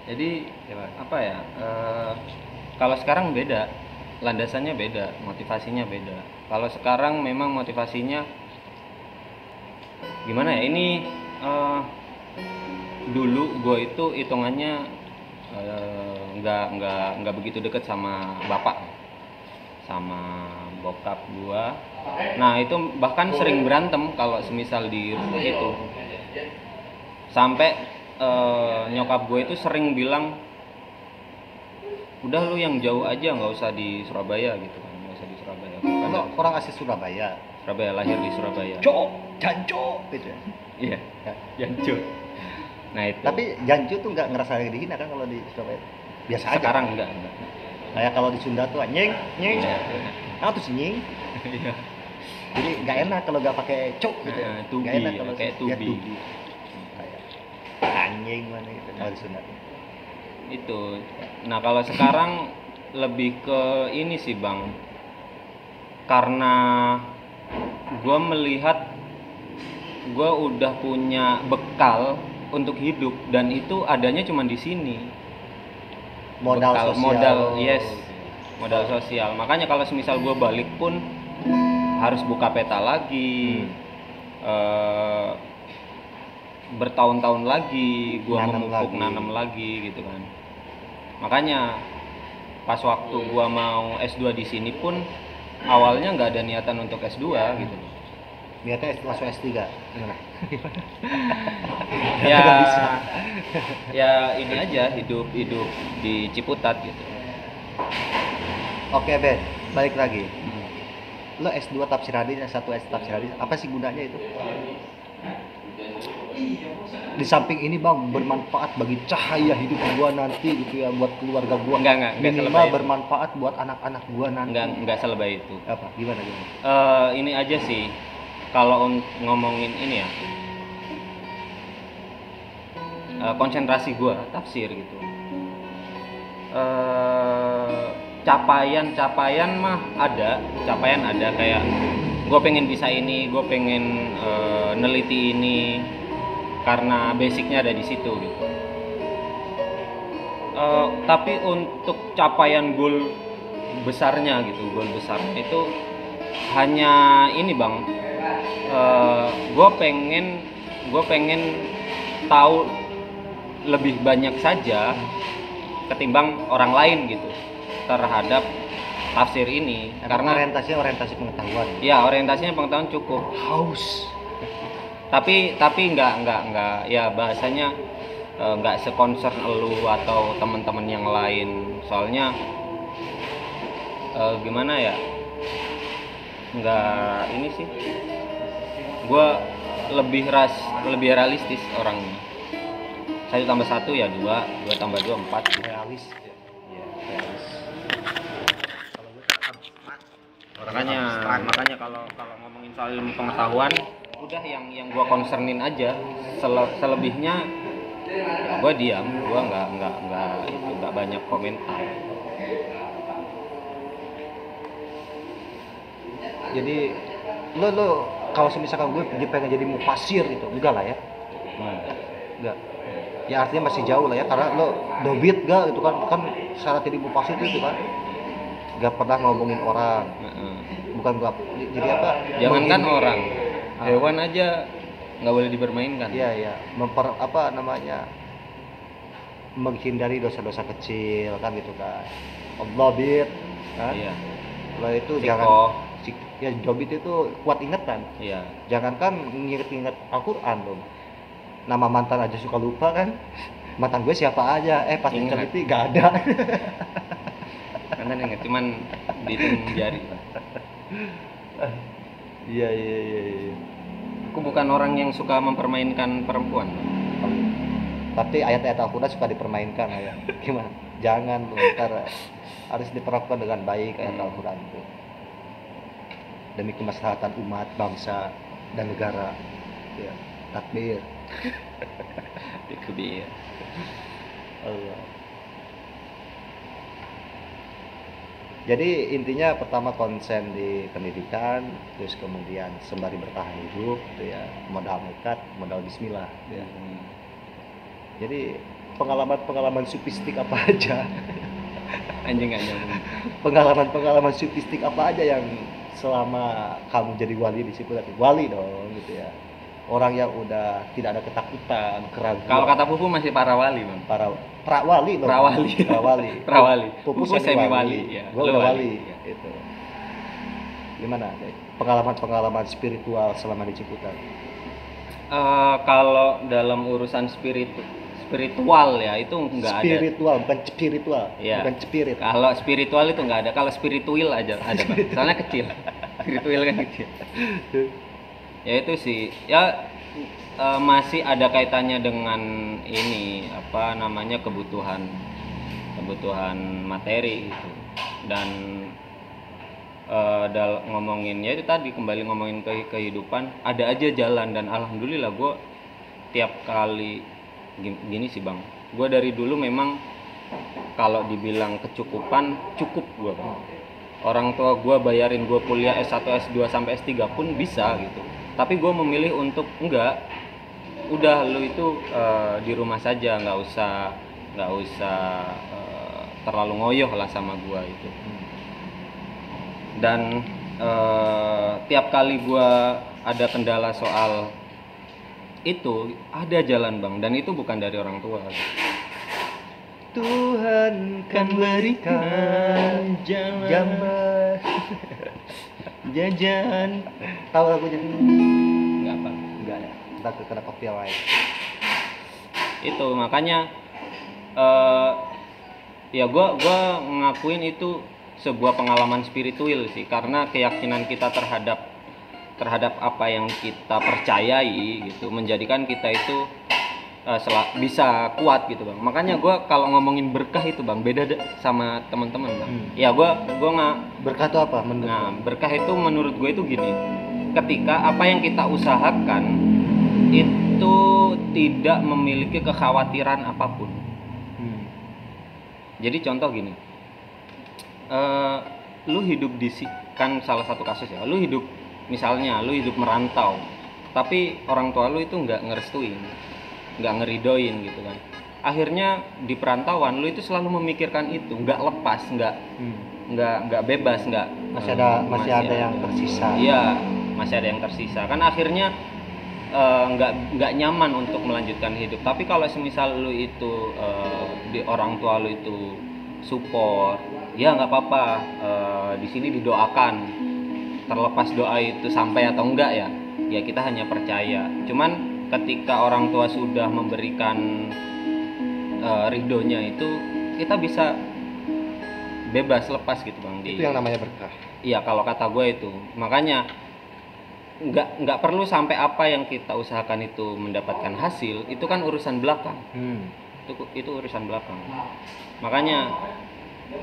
Jadi apa ya? Kalau sekarang beda, landasannya beda, motivasinya beda. Kalau sekarang memang motivasinya gimana ya? Ini eh, dulu gue itu hitungannya nggak begitu deket sama bapak, sama bokap gue. Nah itu bahkan sering berantem kalau semisal di rumah itu, sampai nyokap gue itu sering bilang, udah lu yang jauh aja, nggak usah di Surabaya gitu kan, nggak usah di Surabaya. Bukan Lo dari orang asli Surabaya. Surabaya, lahir di Surabaya. Cok, janco gitu ya. Iya, Ya. Jancu. Nah itu. Tapi jancu tuh nggak ngerasa dihina kan kalau di Surabaya. Biasa aja. Sekarang enggak. Kayak kalau di Sunda tuh nyeng, nyeng. Iya. Apa tuh sih nyeng? Iya. Jadi nggak enak kalau nggak pakai cok gitu ya. Tubi, Nggak enak kalau kayak ya, tubi. Kayak anjing mana gitu kalau di Sunda. Itu. Nah kalau sekarang lebih ke ini sih bang, karena gue melihat gue udah punya bekal untuk hidup, dan itu adanya cuma di sini. Modal Bekal, sosial. modal, yes, modal sosial. Makanya kalau semisal gue balik pun harus buka peta lagi, bertahun-tahun lagi gue memupuk nanam lagi gitu kan. Makanya pas waktu gue mau S2 di sini pun awalnya nggak ada niatan untuk S2 gitu. Niatnya langsung S3 gimana? Ya ya ini aja, hidup di Ciputat gitu. Oke Ben, balik lagi. Lo S2 tafsir hadis, S1 tafsir hadis, apa sih gunanya itu? Di samping ini bang, bermanfaat bagi cahaya hidup gua nanti gitu ya, buat keluarga gua. Enggak Minimal bermanfaat buat anak-anak gua nanti. Enggak selebay itu. Apa? Gimana? Ini aja sih, kalau ngomongin ini ya, konsentrasi gua tafsir gitu. Capaian mah ada, kayak gue pengen bisa ini, gue pengen neliti ini, karena basicnya ada di situ gitu. Tapi untuk capaian goal besarnya gitu, goal besarnya itu hanya ini bang, gue pengen tahu lebih banyak saja ketimbang orang lain gitu terhadap tafsir ini. Karena orientasi pengetahuan. Ya, orientasinya pengetahuan cukup. Haus. Tapi nggak ya bahasanya nggak seconcern elu atau teman-teman yang lain. Soalnya gimana ya? Nggak ini sih. Gue lebih realistis orangnya. 1 tambah 1 ya 2, 2 tambah 2 4. Realis. Makanya kalau ngomongin soal ilmu pengetahuan, udah yang gua concernin aja. Selebihnya ya gua diam, gua nggak banyak komentar. Jadi lo kalau misalkan gue pengen jadi mufasir gitu, enggak lah ya? Enggak. Ya artinya masih jauh lah ya, karena lo dobit gak gitu kan syarat jadi mufasir itu kan gak pernah ngomongin orang. Bukan gak, jadi apa? Jangankan orang, hewan aja nggak boleh dipermainkan. Iya. Menghindari dosa-dosa kecil kan gitu kan. Dobit kan? Iya. Kalau itu jangan. Ya dobit itu kuat ingatan. Iya. Jangankan inget Al-Quran dong. Nama mantan aja suka lupa kan. Mantan gue siapa aja, pas diteliti gak ada. Karena inget cuman dihitung jari. Iya. Aku bukan orang yang suka mempermainkan perempuan. Tapi ayat-ayat Al-Quran suka dipermainkan ya. Gimana? Jangan, ntar harus diterapkan dengan baik ayat Al-Quran itu. Demi kemaslahatan umat, bangsa, dan negara. Ya. Takbir. Takbir. Allah. Jadi intinya pertama konsen di pendidikan, terus kemudian sembari bertahan hidup, gitu ya, modal nekat, modal bismillah. Ya. Jadi pengalaman supistik apa aja? Anjing nggak nyambung. Pengalaman supistik apa aja yang selama kamu jadi wali di Ciputat? Wali dong gitu ya. Orang yang udah tidak ada ketakutan, keraguan. Kalau kata Pupu masih para wali, Bang. para prawali loh. Prawali. Prawali. Prawali. Pupu Pupu semi wali, ya. Gua Lu udah wali. wali. Gitu. Gimana? Pengalaman spiritual selama di Ciputat? Kalau dalam urusan spiritual ya itu nggak ada. Spiritual, bukan spiritual. Ya. Bukan spirit. Kalau spiritual itu nggak ada. Kalau spiritual aja ada, Bang. Soalnya kecil. Spiritual kan kecil. Ya itu sih. Ya masih ada kaitannya dengan ini apa namanya kebutuhan materi gitu. Dan ngomongin ya itu tadi kembali ngomongin kehidupan, ada aja jalan. Dan alhamdulillah gue tiap kali gini sih Bang, gue dari dulu memang kalau dibilang kecukupan cukup gue Bang. Orang tua gue bayarin gue kuliah S1, S2 sampai S3 pun bisa gitu, tapi gue memilih untuk enggak, udah lu itu di rumah saja, nggak usah terlalu ngoyoh lah sama gue itu. Dan tiap kali gua ada kendala soal itu, ada jalan Bang, dan itu bukan dari orang tua. Tuhan kan berikan jalan. Jajan. Tahu lagunya? Enggak apa. Enggak ya. Entar kena copyright. Itu makanya ya gua ngakuin itu sebuah pengalaman spiritual sih, karena keyakinan kita terhadap apa yang kita percayai gitu menjadikan kita itu bisa kuat gitu Bang. Makanya gue kalau ngomongin berkah itu Bang beda sama teman-teman Bang. Ya gue nggak, berkah itu apa menurut? Nah berkah itu menurut gue itu gini, ketika apa yang kita usahakan itu tidak memiliki kekhawatiran apapun. Jadi contoh gini, lu hidup kan salah satu kasus ya, lu hidup merantau, tapi orang tua lu itu nggak ngerestuin, nggak ngeridoin gitu kan. Akhirnya di perantauan lu itu selalu memikirkan itu, nggak lepas, nggak bebas, masih ada yang tersisa. Iya, masih ada yang tersisa kan. Akhirnya nggak nyaman untuk melanjutkan hidup. Tapi kalau semisal lu itu di orang tua lu itu support, ya nggak apa-apa, di sini didoakan, terlepas doa itu sampai atau enggak ya kita hanya percaya. Cuman ketika orang tua sudah memberikan ridhonya itu, kita bisa bebas lepas gitu Bang. Itu yang namanya berkah. Iya kalau kata gue itu. Makanya nggak perlu sampai apa yang kita usahakan itu mendapatkan hasil, itu kan urusan belakang. Itu urusan belakang. Makanya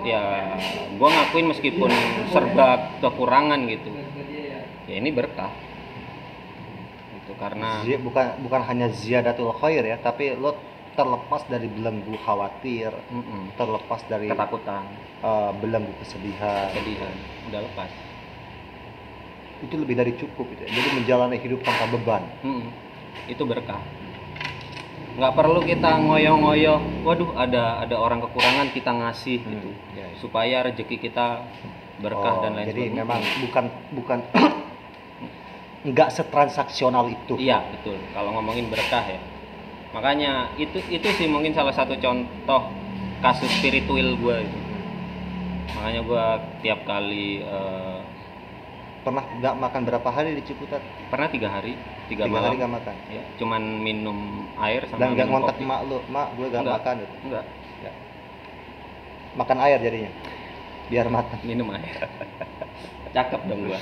ya gue ngakuin meskipun serba kekurangan gitu, ya ini berkah itu karena bukan hanya ziyadatul khair ya, tapi lo terlepas dari belenggu khawatir, terlepas dari ketakutan, belenggu kesedihan, udah lepas. Itu lebih dari cukup gitu ya. Jadi menjalani hidup tanpa beban. Itu berkah. Nggak perlu kita ngoyo-ngoyo, waduh ada orang kekurangan kita ngasih gitu, supaya rezeki kita berkah dan lain sebagainya. Jadi memang bukan nggak setransaksional itu. Iya betul. Kalau ngomongin berkah ya, makanya itu sih mungkin salah satu contoh kasus spiritual gue itu. Makanya gue tiap kali pernah nggak makan berapa hari di Ciputat? Pernah 3 hari, 3 malam. 3 hari nggak makan? Ya, cuman minum air sama dan nggak ngontak kopi. mak lu, mak gue nggak makan gitu? Enggak. Makan air jadinya, biar matang. Minum air. Cakep dong gua.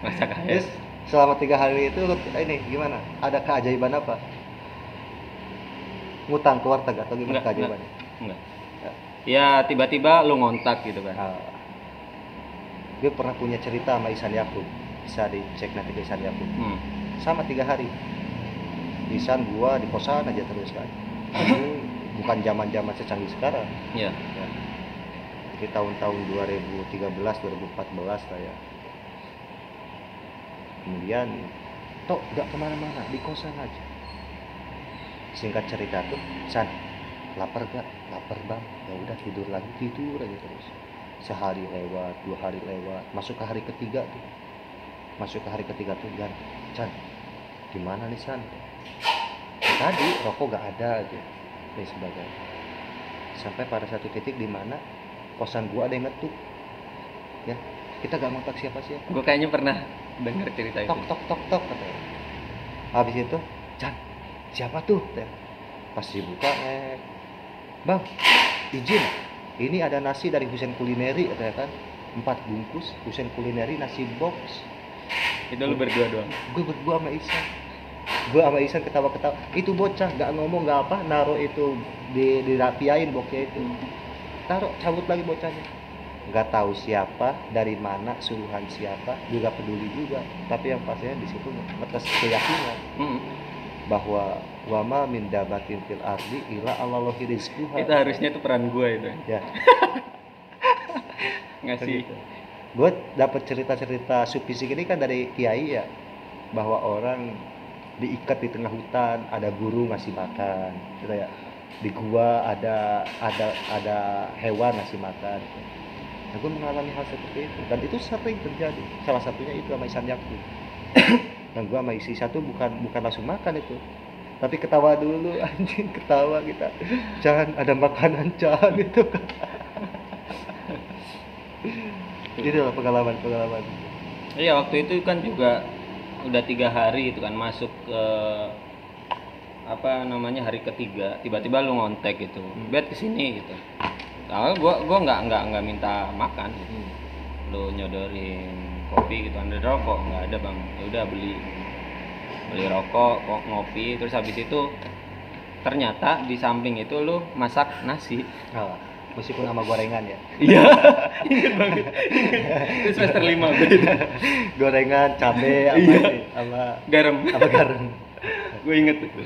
Masak air. Selama 3 hari itu ini gimana? Ada keajaiban apa? Ngutang ke warteg atau gimana keajaibannya? Enggak. Ya tiba-tiba lu ngontak gitu kan. Gue pernah punya cerita sama Ihsan Yakub, bisa dicek nanti ke Ihsan Yakub. Sama 3 hari. Ihsan gua di kosan aja terus kan. Bukan zaman secanggih sekarang. Iya. Ya. Di tahun-tahun 2013, 2014 lah ya. Kemudian nggak kemana-mana, di kosan aja. Singkat cerita tuh, San, lapar gak? Lapar bang. Ya udah tidur lagi, tidur aja terus. Sehari lewat, 2 hari lewat, masuk ke hari ketiga tuh. Chan, gimana nih San? Tadi rokok gak ada aja dan sebagainya. Sampai pada satu titik di mana kosan gua ada yang ngetuk. Ya, kita gak ngontak siapa-siapa. Gue kayaknya pernah dengar cerita itu. Tok katanya. Habis itu, Chan, siapa tuh? Pas dibuka, bang, izin. Ini ada nasi dari Husen Kulineri, katanya kan. 4 bungkus Husen Kulineri nasi box. Itu lu berdua doang. Gue berdua sama Isan. Ketawa-ketawa. Itu bocah gak ngomong gak apa, naruh itu dirapiain boxnya itu. Taruh, cabut lagi bocahnya. Gak tahu siapa, dari mana, suruhan siapa, juga peduli juga. Tapi yang pastinya di situ atas keyakinan bahwa wama min dabatin fil ardi ila Allahi rizquha. Itu harusnya tuh peran gue itu. Ya. Ngasih. Gitu. Gue dapat cerita-cerita sufisik ini kan dari kiai ya, bahwa orang diikat di tengah hutan, ada guru ngasih makan, gitu ya. Di gua ada hewan ngasih makan. Nah, gue mengalami hal seperti itu dan itu sering terjadi. Salah satunya itu sama Isan Yakti. Dan gue sama isi satu bukan langsung makan itu, tapi ketawa dulu, anjing, ketawa kita. Jangan ada makanan, jangan itu. Itulah pengalaman. Iya, waktu itu kan juga udah 3 hari itu kan masuk ke hari ketiga, tiba-tiba lu ngontek gitu. Bet kesini gitu. Awal gua nggak minta makan gitu. Lu nyodorin kopi gitu, ada rokok nggak ada bang, ya udah beli rokok, ngopi, terus habis itu ternyata di samping itu lu masak nasi. Meskipun sama gorengan ya. Iya, inget banget. Itu semester 5 gue. Gorengan, cabe, sama garam. Gue inget itu.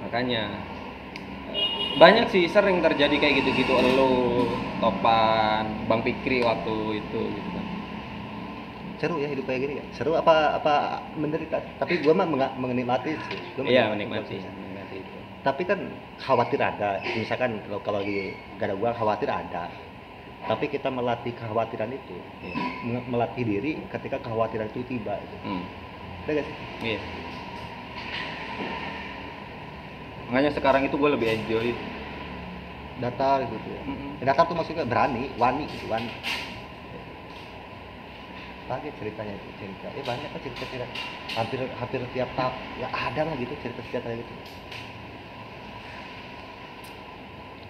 Makanya banyak sih, sering terjadi kayak gitu-gitu. Elu, Topan, Bang Pikri waktu itu gitu kan. Seru ya hidup kayak gini ya. Seru apa menderita. Tapi gue mah menikmati sih. Iya, menikmati itu. Tapi kan khawatir ada, misalkan kalau lagi gak ada gua khawatir ada, tapi kita melatih kekhawatiran itu, melatih diri ketika kekhawatiran itu tiba gitu. Ada gak sih? Iya. Makanya sekarang itu gue lebih enjoy datar gitu ya. Datar tuh maksudnya berani, wani. Lagi ceritanya itu banyak kan cerita hampir tiap tahap ya ada lah gitu cerita gitu.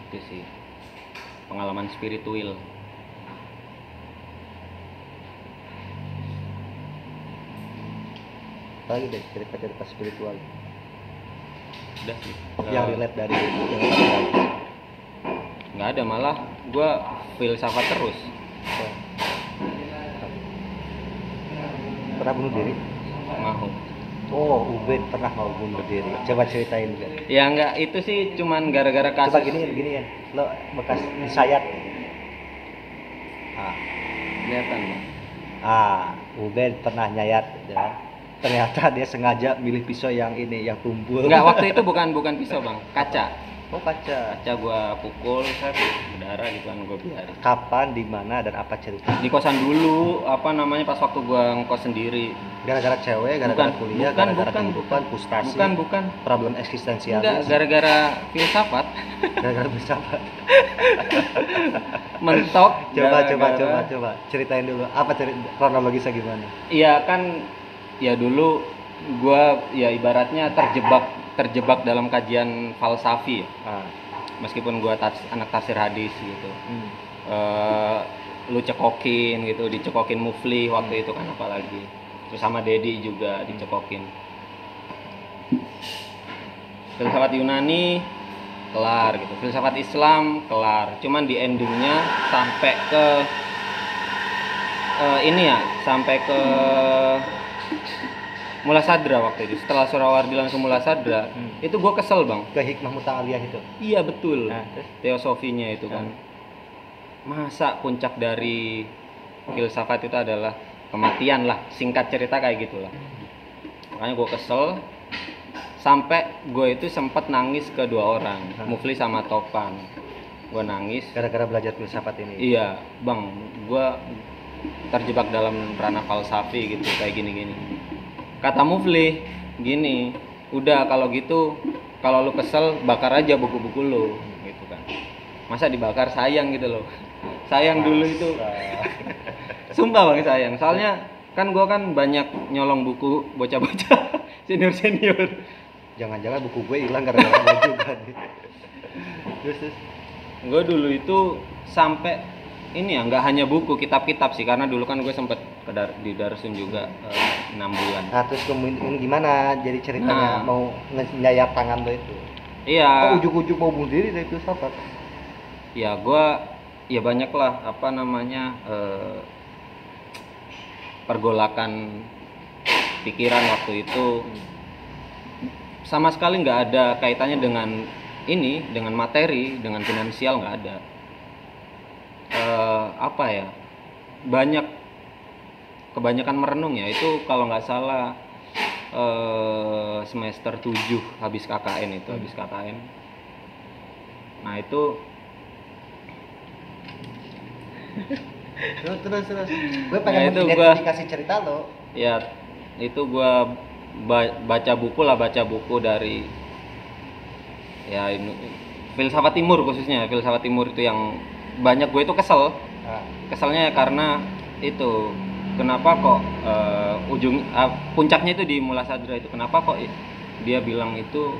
Itu sih pengalaman spiritual. Lagi deh cerita spiritual. Udah sih. Yang relate dari nggak ada, malah gue filsafat terus. Pernah bunuh diri? Mau. Oh, Ubed pernah mau bunuh diri. Coba ceritain deh. Ya enggak, itu sih cuman gara-gara kasus. Coba gini ya. Lo bekas disayat. Kelihatan. Ubed pernah nyayat ya. Ternyata dia sengaja milih pisau yang ini, yang tumpul. Enggak, waktu itu bukan pisau, Bang. Kaca. Oh, kaca. Gua pukul, berdarah gitu kan, gua biarin. Kapan, di mana, dan apa cerita? Di kosan dulu, pas waktu gua ngkos sendiri. Gara-gara cewek, gara-gara kuliah, gara-gara kehidupan, frustasi. Bukan. Problem eksistensial. Enggak, gara-gara filsafat. Gara-gara filsafat. Mentok. Coba ceritain dulu. Apa kronologisnya gimana? Iya kan, ya dulu gua ya ibaratnya terjebak dalam kajian falsafi ya. Meskipun gua anak tafsir hadis gitu. Lu cekokin gitu, dicekokin Mufli waktu itu kan, apalagi terus sama Dedi juga dicekokin. Filsafat Yunani kelar gitu, filsafat Islam kelar, cuman di endingnya sampai ke sampai ke Mula Sadra waktu itu. Setelah Surawardi langsung Mula Sadra, itu gue kesel, Bang. Ke Hikmah Muta'aliyah itu? Iya, betul. Teosofinya itu kan. Masa puncak dari filsafat itu adalah kematian lah. Singkat cerita kayak gitulah. Makanya gue kesel. sampai gue itu sempat nangis ke dua orang, Mufli sama Topan. Gue nangis gara-gara belajar filsafat ini. iya bang, gue terjebak dalam ranah falsafi gitu kayak gini-gini. Kata Mufli gini, udah kalau gitu kalau lu kesel bakar aja buku-buku lu gitu kan, masa dibakar, sayang gitu loh. Sayang dulu itu sumpah bang, sayang, soalnya kan gue kan banyak nyolong buku bocah-bocah senior. Jangan-jangan buku gue hilang gara-gara gue juga nih. Terus Gue dulu itu sampai ini ya, nggak hanya buku, kitab-kitab sih, karena dulu kan gue sempet di Darsun juga 6 bulan. nah terus kemudian gimana jadi ceritanya mau nyayap tangan lo itu? Iya. Kok ujuk-ujuk mau bunuh diri dari filsafat? Ya gue ya banyak lah apa namanya pergolakan pikiran waktu itu, sama sekali nggak ada kaitannya dengan ini, dengan materi, dengan finansial, nggak ada. Apa ya, kebanyakan merenung ya, itu kalau nggak salah semester 7 habis KKN itu, habis KKN. Nah itu terus gue pengen itu mengidentifikasi cerita lo. Ya itu gue baca buku dari ya ini, filsafat timur khususnya, filsafat timur itu yang banyak gue itu keselnya karena itu kenapa kok puncaknya itu di Mula Sadra itu, kenapa kok dia bilang itu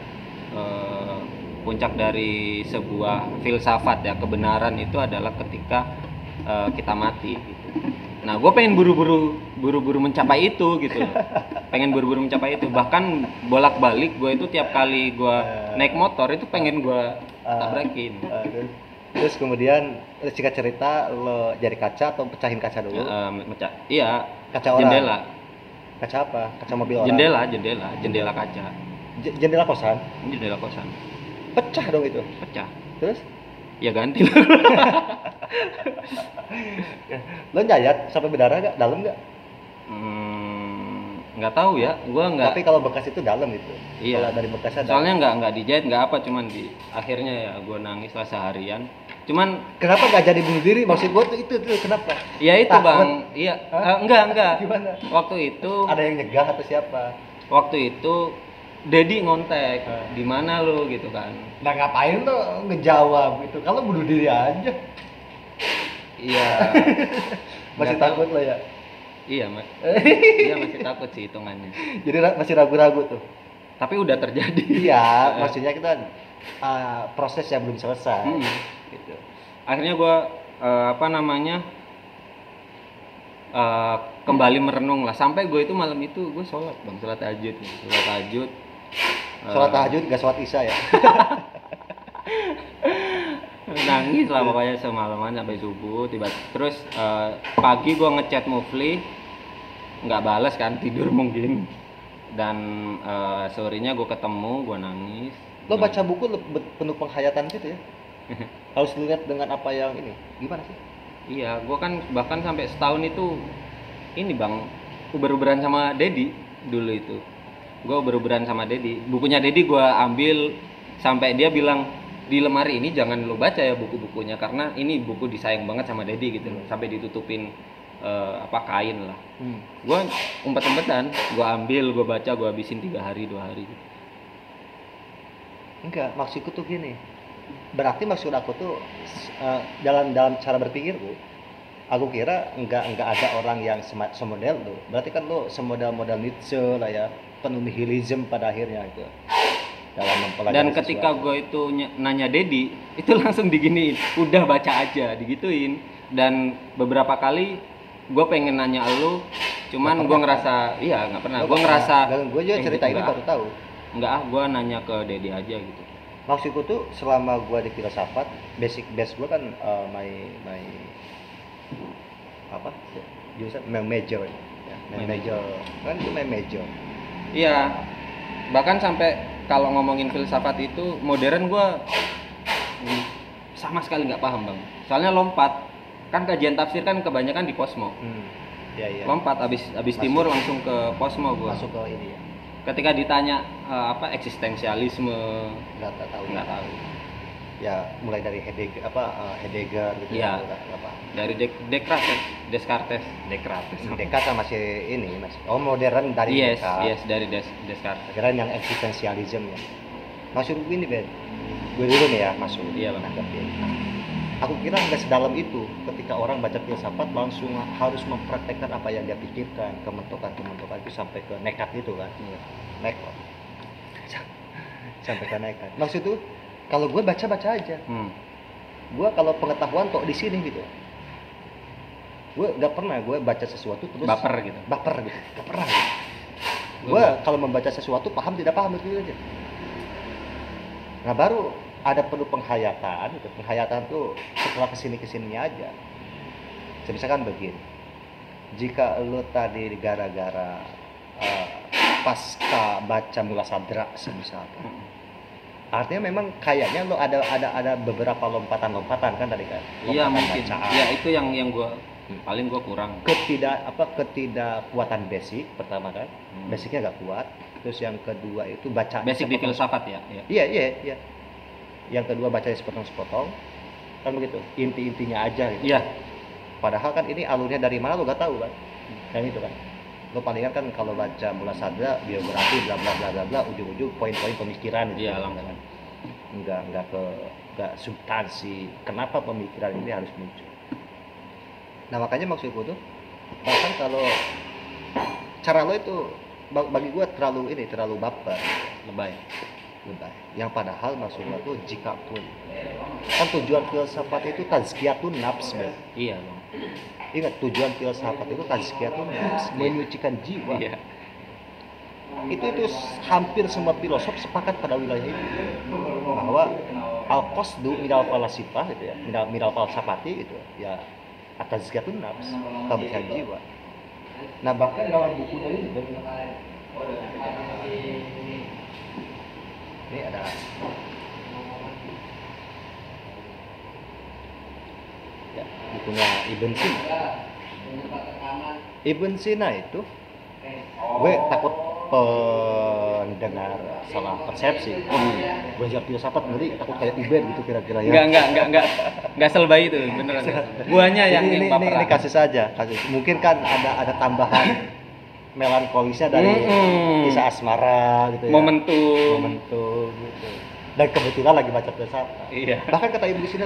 puncak dari sebuah filsafat ya, kebenaran itu adalah ketika kita mati gitu. Nah gue pengen buru-buru mencapai itu gitu loh. Pengen buru-buru mencapai itu, bahkan bolak-balik gue itu tiap kali gue naik motor itu pengen gue tabrakin. Terus kemudian singkat cerita lo jadi kaca atau pecahin kaca dulu? Iya, kaca orang. Jendela. Kaca apa? Kaca mobil orang. Jendela kaca. Jendela kosan. Jendela kosan. Pecah dong itu. Pecah. Terus? Ya ganti lah. Lo nyayat sampai berdarah gak? Dalam gak? Nggak tahu ya, gua nggak. Tapi kalau bekas itu dalam itu. Iya. Kalau dari bekasnya soalnya nggak dijahit, nggak apa, cuman di akhirnya ya gua nangis lah seharian. Cuman kenapa nggak jadi bunuh diri? Maksud gua tuh itu kenapa? Ya itu takut. Bang, iya. Enggak. Gimana? Waktu itu ada yang nyegah atau siapa? Waktu itu Dedi ngontek, di mana lu gitu kan. Nah ngapain tuh ngejawab gitu? Kalau bunuh diri aja. Iya. Masih takut lo ya? Iya, iya masih takut sih hitungannya. Jadi masih ragu-ragu tuh. Tapi udah terjadi. Iya, maksudnya kita proses yang belum selesai. Gitu. Akhirnya gua kembali merenung lah, sampai gue itu malam itu gue sholat tahajud. Sholat tahajud gak sholat isya ya? Nangis lah pokoknya semalaman sampai subuh. Terus pagi gue ngechat Mufli, nggak balas kan, tidur mungkin. Dan sorenya gue ketemu, gue nangis. Lo baca buku penuh penghayatan gitu ya? Harus lihat dengan apa yang ini, gimana sih? Iya, gue kan bahkan sampai setahun itu ini bang, uber-uberan sama Dedi dulu itu. Gue uber-uberan sama Dedi. Bukunya Dedi gue ambil sampai dia bilang, di lemari ini jangan lo baca ya buku-bukunya, karena ini buku disayang banget sama Dedi gitu loh. Sampai ditutupin kain lah. Gue umpet-umpetan, gue ambil, gue baca, gue habisin 3 hari 2 hari gitu. Enggak, maksudku tuh gini. Berarti maksud aku tuh dalam cara berpikirku, aku kira enggak ada orang yang semodel tuh. Berarti kan lo semodel Nietzsche lah ya, penuh nihilisme pada akhirnya itu. Dalam mempelajari. Dan ketika gue itu nanya Dedi, itu langsung diginiin, udah baca aja, digituin. Dan beberapa kali gue pengen nanya lu, cuman gue ngerasa nggak pernah. Gue ngerasa. Gue juga cerita ini baru tahu. Enggak, gue nanya ke Dedi aja gitu. Maksudku tuh selama gue di filsafat, base gue kan my apa jurusan major ya, major kan itu my major. Iya, bahkan sampai kalau ngomongin filsafat itu modern gue sama sekali nggak paham bang. Soalnya lompat, kan kajian tafsir kan kebanyakan di Posmo. Iya. Lompat abis timur langsung ke Posmo gue. Masuk ke ini ya. ketika ditanya apa eksistensialisme, nggak tahu. nggak tahu. Ya mulai dari Heidegger gitu Iya. apa. Dari Descartes. Descartes kan masih ini masih modern dari Yes, Descartes. dari Descartes. Kira yang eksistensialisme ya. Maksud gue ini Ben, gue dulu nih ya masuk. Iya, Bang. Nanggepin. Aku kira nggak sedalam itu ketika orang baca filsafat langsung harus mempraktekkan apa yang dia pikirkan, kementokan itu sampai ke nekat gitu kan. Nekat. Sampai ke nekat. Maksud tuh kalau gue baca aja. Gue kalau pengetahuan tok di sini gitu. Gue nggak pernah gue baca sesuatu terus Baper gitu. Gak pernah gitu. Gue kalau membaca sesuatu paham tidak paham itu aja. Nah baru ada perlu penghayatan gitu. Penghayatan tuh setelah kesininya aja. Misalkan begini, jika lo tadi gara-gara pasca baca Mula Sadra misalkan, artinya memang kayaknya lo ada beberapa lompatan kan tadi kan. Iya Lompatan mungkin. bacaan. Ya itu yang gua paling gua kurang. Ketidakkuatan basic pertama kan. Basicnya nggak kuat. Terus yang kedua itu baca Basic di filsafat ya. Iya. Yang kedua baca sepotong-sepotong. Kan begitu. Inti-intinya aja gitu. Iya. Padahal kan ini alurnya dari mana lo nggak tahu kan. Kan itu kan. Lo palingan kan kalau baca Mula Sadra biografi bla bla bla bla bla ujung-ujung poin-poin pemikiran gitu. Iya, langsung. Enggak substansi kenapa pemikiran ini harus muncul. Nah makanya maksudku tuh bahkan kalau cara lo itu bagi gue terlalu baper, lebay. Yang padahal maksud gue tuh jika pun kan tujuan filsafat itu tazkiyatun nafs, man. Iya, Bang. Ingat tujuan filsafat itu tazkiyatun nafs, menyucikan jiwa. Iya. Itu hampir semua filosof sepakat pada wilayah itu bahwa al-qasdu minal falasifah gitu ya, minal falsafati gitu ya, tazkiyatun nafs, kebersihan jiwa. Nah bahkan dalam bukunya ini ada ya, bukunya Ibn Sina itu gue takut pendengar salah persepsi. Belajar filsafat nanti takut kayak Iben gitu kira-kira ya. Enggak selebay itu beneran. Guanya yang ini kasus saja. Mungkin kan ada tambahan melankolisnya dari kisah asmara gitu ya. Momentum gitu. Dan kebetulan lagi baca filsafat. Iya. Bahkan kata Ibn Sina